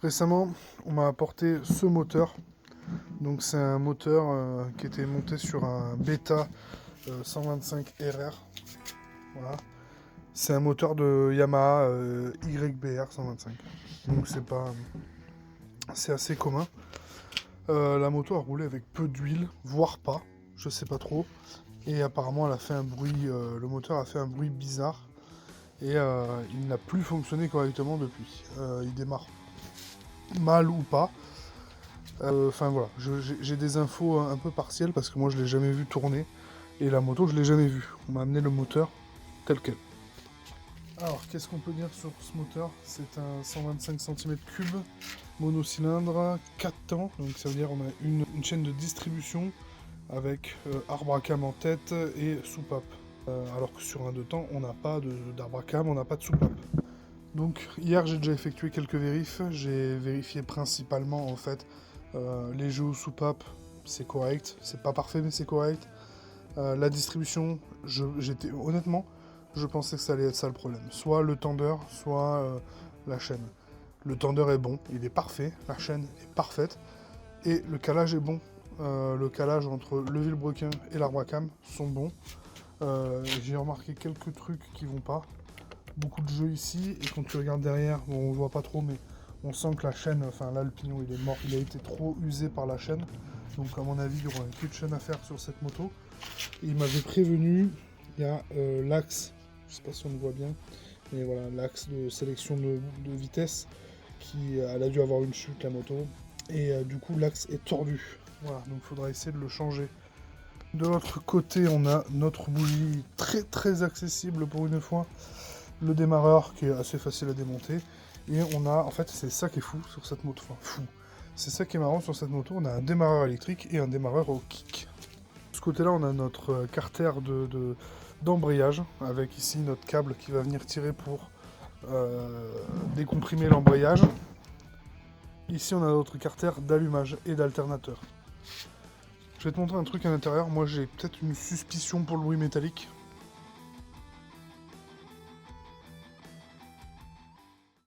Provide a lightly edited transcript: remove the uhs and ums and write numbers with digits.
Récemment, on m'a apporté ce moteur. Donc c'est un moteur qui était monté sur un Beta 125 RR. Voilà. C'est un moteur de Yamaha YBR 125. Donc c'est assez commun. La moto a roulé avec peu d'huile, voire pas, je sais pas trop. Et apparemment, elle a fait un bruit, le moteur a fait un bruit bizarre. Et il n'a plus fonctionné correctement depuis. Il démarre mal ou pas. Enfin voilà, j'ai des infos un peu partielles parce que moi je l'ai jamais vu tourner. Et la moto, je l'ai jamais vue. On m'a amené le moteur tel quel. Alors, qu'est-ce qu'on peut dire sur ce moteur? C'est un 125 cm3 monocylindre, 4 temps, donc ça veut dire on a une chaîne de distribution avec arbre à cam en tête et soupape. Alors que sur un 2 temps, on n'a pas d'arbre à cam, on n'a pas de soupape. Donc hier j'ai déjà effectué quelques vérifs, j'ai vérifié principalement en fait les jeux aux soupapes, c'est correct, c'est pas parfait mais c'est correct. La distribution, honnêtement, je pensais que ça allait être ça le problème. Soit le tendeur, soit la chaîne. Le tendeur est bon, il est parfait, la chaîne est parfaite, et le calage est bon. Le calage entre le vilebrequin et l'arbre à cam sont bons. J'ai remarqué quelques trucs qui vont pas. Beaucoup de jeux ici, et quand tu regardes derrière, bon, on voit pas trop, mais on sent que la chaîne, enfin là le pignon il est mort, il a été trop usé par la chaîne. Donc à mon avis, il y aura plus de chaîne à faire sur cette moto. Et il m'avait prévenu, il y a l'axe, je sais pas si on le voit bien, mais voilà, l'axe de sélection de vitesse, elle a dû avoir une chute la moto, et du coup l'axe est tordu. Voilà, donc il faudra essayer de le changer. De l'autre côté, on a notre bougie très très accessible pour une fois, le démarreur qui est assez facile à démonter, et on a, en fait c'est ça qui est fou sur cette moto, enfin fou, c'est ça qui est marrant sur cette moto, on a un démarreur électrique et un démarreur au kick. De ce côté-là, on a notre carter d'embrayage, avec ici notre câble qui va venir tirer pour décomprimer l'embrayage. Ici, on a notre carter d'allumage et d'alternateur. Je vais te montrer un truc à l'intérieur. Moi, j'ai peut-être une suspicion pour le bruit métallique.